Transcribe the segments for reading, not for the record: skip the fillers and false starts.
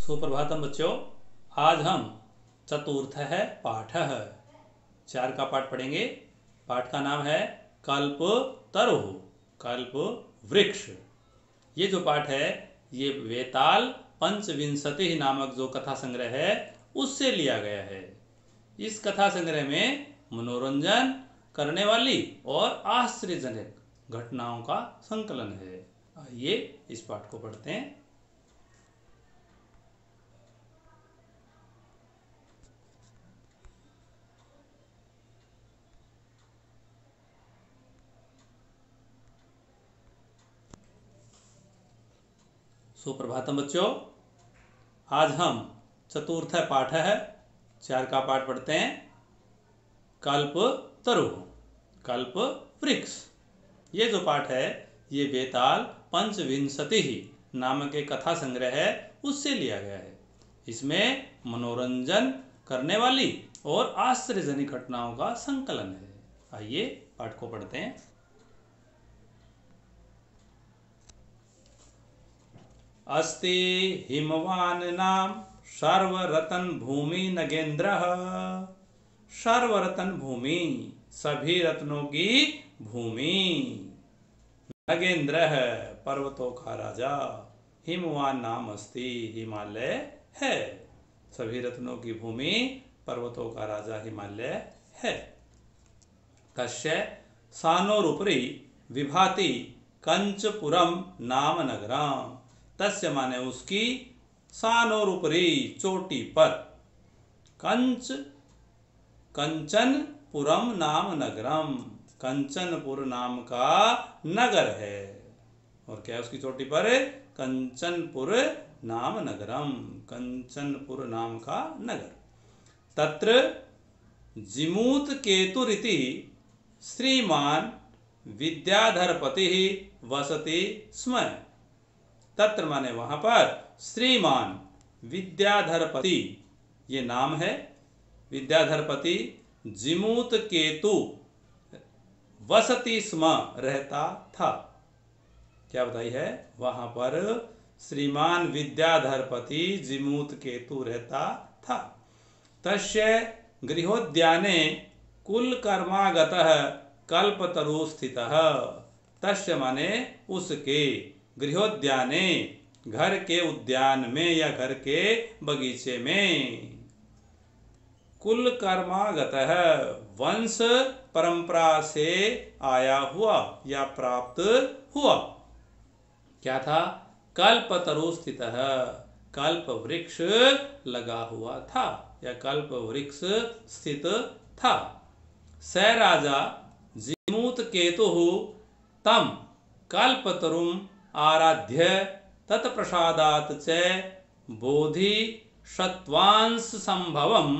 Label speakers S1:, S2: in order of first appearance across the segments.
S1: सुप्रभातम बच्चों, आज हम चतुर्थ है पाठ 4 का पाठ पढ़ेंगे। पाठ का नाम है कल्प तरुः, कल्प वृक्ष। ये जो पाठ है ये वेताल पंचविंशति नामक जो कथा संग्रह है उससे लिया गया है। इस कथा संग्रह में मनोरंजन करने वाली और आश्चर्यजनक घटनाओं का संकलन है। आइए इस पाठ को पढ़ते हैं। सुप्रभातम बच्चों, आज हम चतुर्थ पाठ है 4 का पाठ पढ़ते हैं। कल्प तरुः, कल्प वृक्ष। ये जो पाठ है ये वेताल पंचविंशति नामक एक कथा संग्रह है उससे लिया गया है। इसमें मनोरंजन करने वाली और आश्चर्यजनक घटनाओं का संकलन है। आइए पाठ को पढ़ते हैं। अस्ति हिमवान नाम सर्वरतन भूमि नगेंद्रः। सर्वरतन भूमि, सभी रत्नों की भूमि। नगेंद्रः, पर्वतों का राजा। हिमवान नाम अस्ति, हिमालय है। सभी रत्नों की भूमि, पर्वतों का राजा हिमालय है। तस्य सानोरुपरि विभाति कंचपुरम नाम नगरम। तस्य माने उसकी, सानोरुपरि चोटी पर, कंचनपुरम नाम नगरम, कंचनपुर नाम का नगर है। और क्या उसकी चोटी पर? कंचनपुर नाम नगरम, कंचनपुर नाम का नगर। तत्र जिमूत केतुरिति श्रीमान विद्याधरपति वसति स्म। तत्र माने वहां पर, श्रीमान विद्याधरपति ये नाम है। विद्याधरपति जिमूत केतु वसति स्म रहता था। क्या बताई है? वहां पर श्रीमान विद्याधरपति जिमूत केतु रहता था। तस्य गृहोद्याने कुलकर्मागतः कल्पतरु स्थितः। तस्य माने उसके, गृहोद्याने घर के उद्यान में या घर के बगीचे में, कुलकर्मागतः वंश परंपरा से आया हुआ या प्राप्त हुआ। क्या था? कल्पतरु स्थितः, कल्प वृक्ष लगा हुआ था या कल्प वृक्ष स्थित था। स राजा जिमूत केतुः तम कल्पतरुम आराध्य तत्प्रसादात् च बोधि सत्वांश संभवम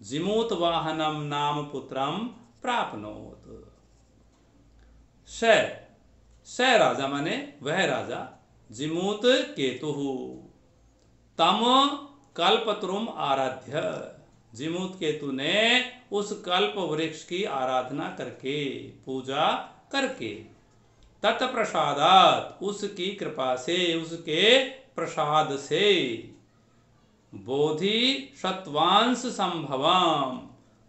S1: जिमूत वाहनम नाम पुत्रम प्राप्नोत। स राजा माने वह राजा, जिमूत केतु, तम कल्पतरुम आराध्य, जिमूत केतु ने उस कल्प वृक्ष की आराधना करके, पूजा करके, तत्प्रसादात उसकी कृपा से, उसके प्रसाद से, बोधि सत्वांश संभवम,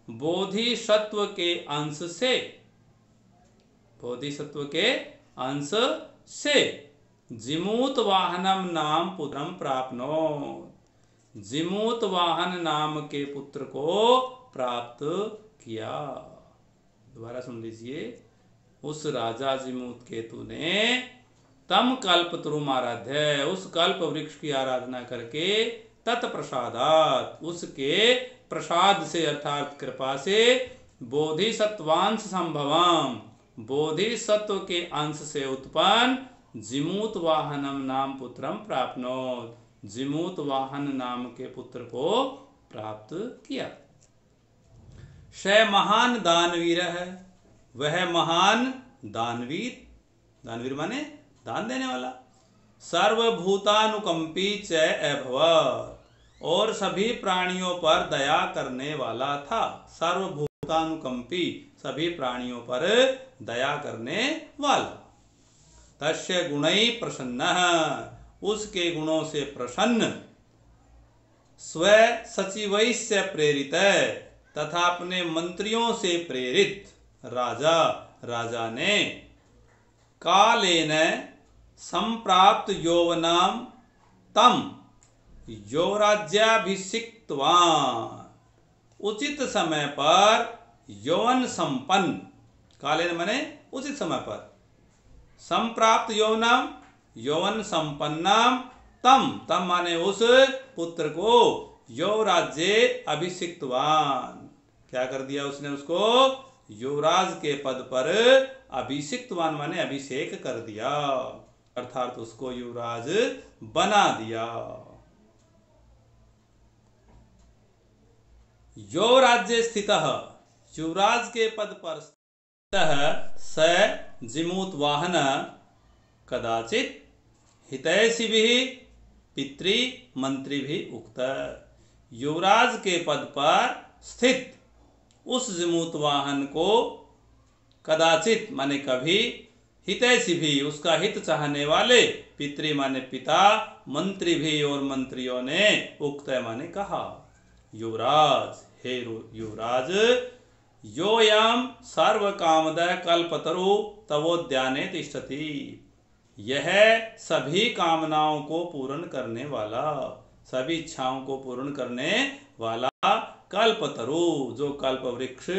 S1: बोधि सत्व के अंश से, बोधि सत्व के अंश से, जिमूत वाहनम नाम पुत्रम प्राप्नो, जिमूत वाहन नाम के पुत्र को प्राप्त किया। दोबारा सुन लीजिए। उस राजा जिमूत केतु ने तम कल्पतरुम आराध्य, उस कल्प वृक्ष की आराधना करके, तत्प्रसादात उसके प्रसाद से अर्थात कृपा से, बोधि सत्वांश संभवम बोधि सत्व के अंश से उत्पन्न, जिमूत वाहनम नाम पुत्रम प्राप्नोत जिमूत वाहन नाम के पुत्र को प्राप्त किया। स महान दानवीर है, वह महान दानवीर, दानवीर माने दान देने वाला। सर्वभूतानुकंपी च अभवत्, और सभी प्राणियों पर दया करने वाला था। सर्वभूतानुकंपी, सभी प्राणियों पर दया करने वाला। तस्य गुणैः प्रसन्नः, उसके गुणों से प्रसन्न, स्व सचिवैस्य प्रेरित तथा अपने मंत्रियों से प्रेरित राजा ने कालेन संप्राप्त यौवनाम तम यौराज्याभिषिक्तवान उचित समय पर यौवन संपन्न कालेन माने उचित समय पर संप्राप्त यौवनम यौवन संपन्नम तम माने उस पुत्र को यौराज्य अभिषिक्तवान क्या कर दिया उसने उसको युवराज के पद पर अभिषिक्तवान माने अभिषेक कर दिया अर्थात उसको युवराज बना दिया। यौराज्य स्थितः युवराज के पद पर स्थितः स जिमूत वाहन कदाचित हितैषिभिः पितृ मंत्री भी उक्त युवराज के पद पर स्थित उस जिमूत वाहन को कदाचित माने कभी हितैषी भी उसका हित चाहने वाले पितृ माने पिता मंत्री भी और मंत्रियों ने उक्त माने कहा युवराज हे युवराज योयम सर्व कामद कल्पतरु तवोद्याने तिष्ठति यह सभी कामनाओं को पूर्ण करने वाला सभी इच्छाओं को पूर्ण करने वाला कल्पतरु जो कल्प वृक्ष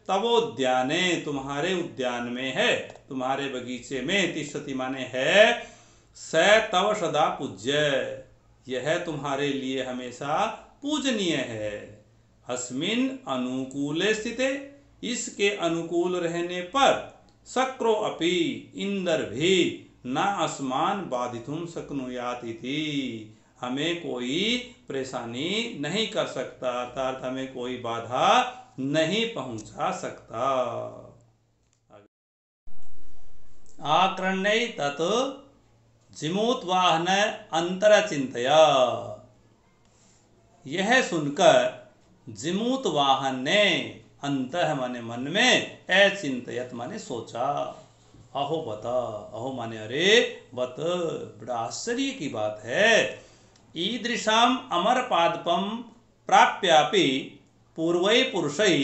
S1: तवोद्याने तुम्हारे उद्यान में है तुम्हारे बगीचे में तिष्ठति माने है स तव सदा पूज्य यह तुम्हारे लिए हमेशा पूजनीय है अस्मिन् अनुकूले स्थिते इसके अनुकूल रहने पर शक्रो अपि इंद्र भी न अस्मान बाधितुम शक्नुयात इति हमें कोई परेशानी नहीं कर सकता अर्थात हमें कोई बाधा नहीं पहुंचा सकता। आक्रण्य तत् जिमूत वाहन अंतर चिंतया यह सुनकर जिमूत वाहन ने अंतः माने मन में अचिंतयत माने सोचा अहो बता अहो माने अरे बत बड़ा आश्चर्य की बात है ईदृशम अमर पादपम प्राप्यापि पूर्वै पुरुषै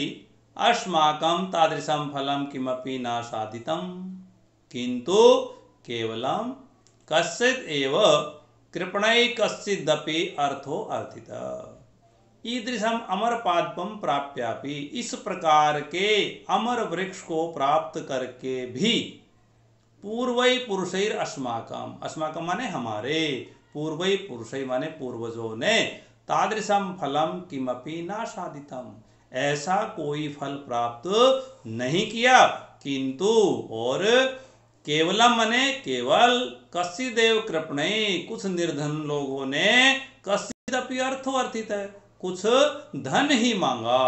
S1: अस्माकं तादृशं फलं किमपि न साधितं किंतु केवलं कश्चित् एव कृपणै कश्चिदपि अर्थो अर्थितः ईदृशम अमर पादपम प्राप्यापि इस प्रकार के अमर वृक्ष को प्राप्त करके भी पूर्वै पुरुषैर अस्माकम अस्माकम माने हमारे पूर्वै पुरुषै माने पूर्वजों ने तादृशम फलम किमपि न साधितम ऐसा कोई फल प्राप्त नहीं किया किंतु और केवलम माने केवल कश्चिदेव कृपणे कुछ निर्धन लोगों ने कश्चिदपि अर्थो अर्थित है कुछ धन ही मांगा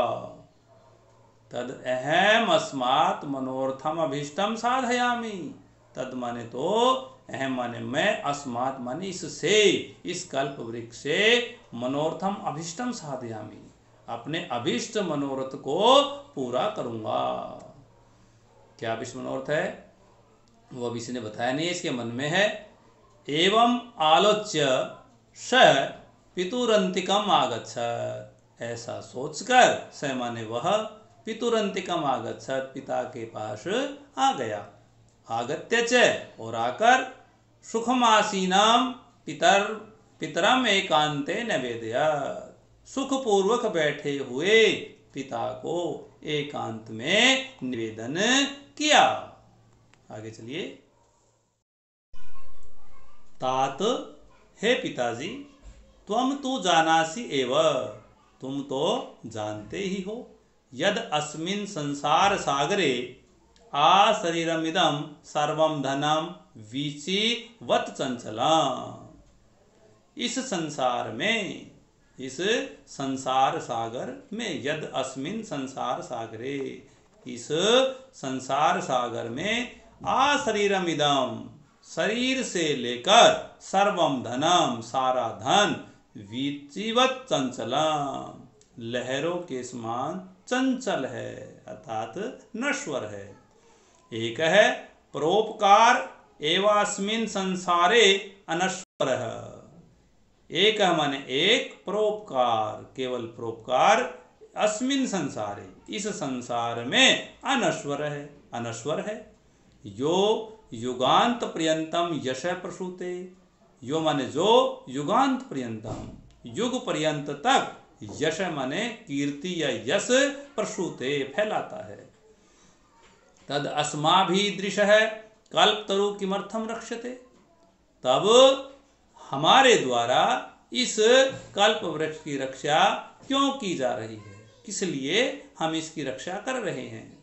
S1: तद अहम अस्मात् मनोर्थम अभीष्टम साधयामि तद माने तो अहम माने मैं अस्मात् माने इससे इस कल्प वृक्ष से मनोर्थम अभीष्टम साधयामि अपने अभीष्ट मनोरथ को पूरा करूंगा। क्या अभीष्ट मनोरथ है वो अभी ने बताया नहीं इसके मन में है। एवं आलोच्य स पितुरंतिकम आगच्छत ऐसा सोचकर स माने वह पितुरंतिकम आगच्छत पिता के पास आ गया आगत्य च और आकर सुखमासीनाम पितरम एकांते निवेदयत् सुखपूर्वक बैठे हुए पिता को एकांत में निवेदन किया। आगे चलिए। तात हे पिताजी त्वम तु जानासि एव तुम तो जानते ही हो यद अस्मिन् संसार सागरे आ शरीरमिदं सर्वं धनम वीचिवत् चंचलम् इस संसार में इस संसार सागर में यद अस्मिन् संसार सागरे इस संसार सागर में आ शरीरमिदं शरीर से लेकर सर्वम धनम सारा धन वीचिवत् चंचलम् लहरों के समान चंचल है अर्थात नश्वर है। एक है परोपकार एवास्मिन् संसारे अनश्वर एक माने एक, परोपकार केवल परोपकार, अस्मिन संसारे इस संसार में अनश्वर है। यो युगांत पर्यंतम यश प्रसूते, यो माने जो युगांत पर्यंतम युग पर्यंत तक, यश माने कीर्ति या यश, प्रसूते फैलाता है। तद अस्माभिदृश है कल्पतरु किमर्थम रक्षते, तब हमारे द्वारा इस कल्प वृक्ष की रक्षा क्यों की जा रही है, किस लिए हम इसकी रक्षा कर रहे हैं।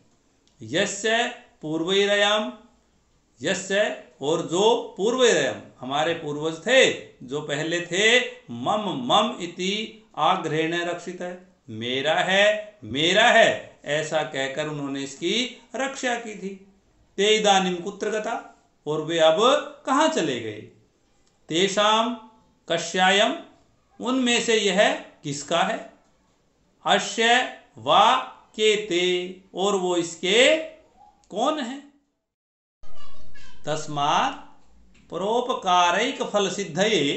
S1: यस्य पूर्वैरयम, यस्य और जो, पूर्वैरयम हमारे पूर्वज थे जो पहले थे, मम मम इति आग्रहेण रक्षित है, मेरा है ऐसा कहकर उन्होंने इसकी रक्षा की थी। ते इदानीं कुत्र गता, और वे अब कहाँ चले गए। तेषाम कस्यायम, उनमें से यह किसका है। अस्य वा के ते, और वो इसके कौन है। तस्मात् परोपकारैक फल सिद्धये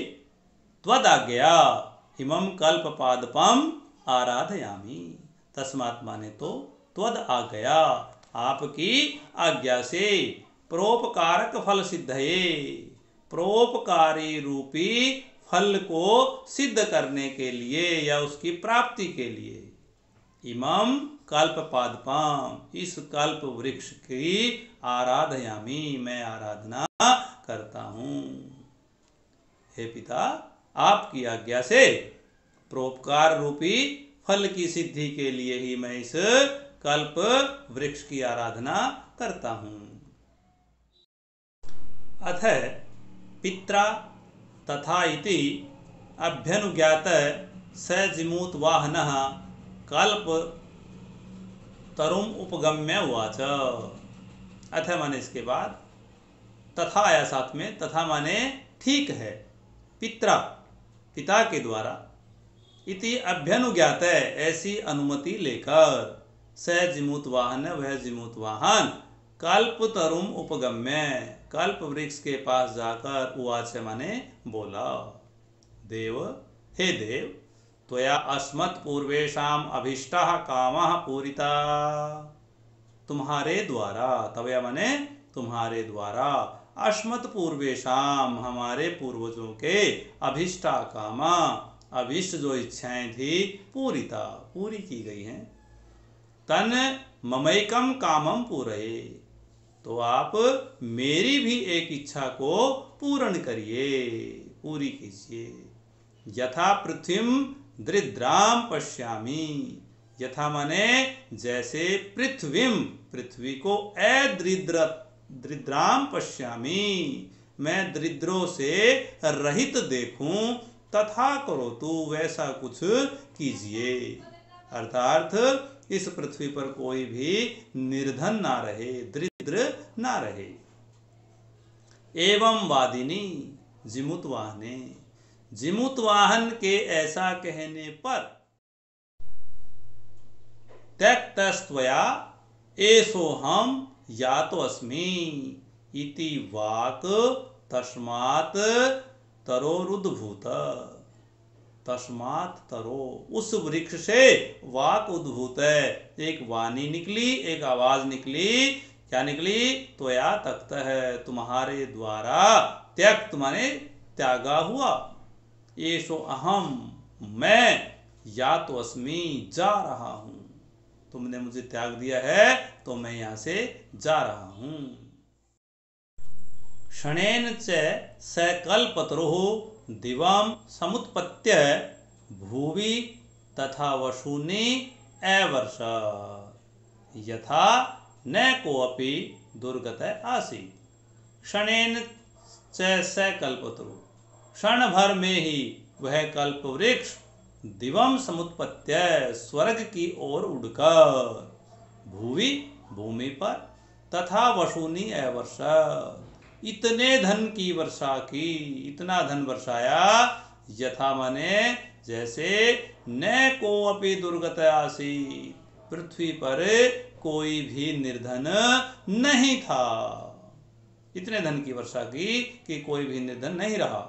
S1: त्वदाज्ञया इमं कल्पपादपम आराधयामि। तस्मात् माने तो, त्वद आज्ञया आपकी आज्ञा से, परोपकारक फल सिद्धये परोपकारी रूपी फल को सिद्ध करने के लिए या उसकी प्राप्ति के लिए, इमं कल्पपादपम इस कल्प वृक्ष की आराधयामि मैं आराधना करता हूँ। हे पिता, आपकी आज्ञा से परोपकार रूपी फल की सिद्धि के लिए ही मैं इस कल्प वृक्ष की आराधना करता हूँ। अथ पित्रा तथा इति अभ्यनुज्ञात स जिमूत वाहनः कल्प तरुम उपगम्य उवाच। अथ माने इसके बाद, तथा आया साथ में, तथा माने ठीक है, पित्रा पिता के द्वारा, इति अभ्यनुज्ञात ऐसी अनुमति लेकर, स जिमूत वाहन वह जिमूत वाहन, कल्प तरुम उपगम्य कल्प वृक्ष के पास जाकर, उवाच माने बोला, देव हे देव, त्वया अस्मत् पूर्वेषाम अभीष्टः कामः पूरिता, तुम्हारे द्वारा, तवया माने तुम्हारे द्वारा, अस्मत् पूर्वेषाम हमारे पूर्वजों के, अभीष्टा कामा अभीष्ट जो इच्छाएं थी, पूरिता पूरी की गई हैं। तन ममैकम कामम पूरये, तो आप मेरी भी एक इच्छा को पूर्ण करिए, पूरी कीजिए। यथा पृथ्वीम दृद्राम पश्यामि, यथा माने जैसे, पृथ्वीम पृथ्वी को, दृद्राम पश्यामि मैं दरिद्रों से रहित देखूं, तथा करो तो वैसा कुछ कीजिए। अर्थात इस पृथ्वी पर कोई भी निर्धन ना रहे, दरिद्र ना रहे। एवं वादिनी जिमुत वाहने, जिमुत वाहन के ऐसा कहने पर, त्यक्तस्त्वया एषोहम यातो अस्मि इति वाक तस्मात् तरोरुद्भूत, तस्मात् तरो उस वृक्ष से वाक उद्भूत है, एक वाणी निकली, एक आवाज निकली। क्या निकली, त्वया तक्त है तुम्हारे द्वारा, त्यक्त माने त्यागा हुआ, एषो अहम मैं, या तो अस्मि जा रहा हूं, तुमने मुझे त्याग दिया है तो मैं यहां से जा रहा हूं। क्षणेन च सकल्पतरुः दिवं समुत्पत्य भुवि तथा वसूनि अवर्ष, यथा न कोऽपि दुर्गत आसीत्। क्षणेन च सकल्पतरुः, क्षण भर में ही वह कल्प वृक्ष, दिवम समुत्पत्य स्वर्ग की ओर उड़कर, भूवि भूमि पर, तथा वसूनि अवर्ष इतने धन की वर्षा की, इतना धन वर्षाया, यथा माने जैसे, न को अपि दुर्गत आसीत् पृथ्वी पर कोई भी निर्धन नहीं था, इतने धन की वर्षा की कि कोई भी निर्धन नहीं रहा।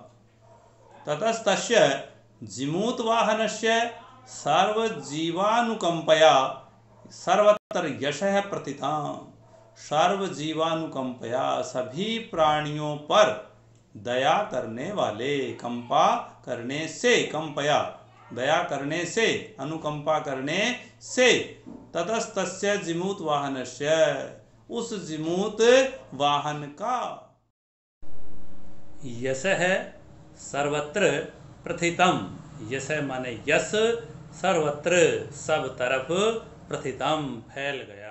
S1: ततस्तस्य जिमूत वाहनस्य सर्वजीवानुकंपया सर्वत्र यशः प्रतिताम्। सर्वजीवानुकंपया सभी प्राणियों पर दया करने वाले, कंपा करने से, कंपया दया करने से, अनुकंपा करने से, ततस्तस्य जिमूत वाहनस्य उस जिमूत वाहन का यश है सर्वत्र प्रथितम। यश माने यश, सर्वत्र सब तरफ, प्रथितम फैल गया।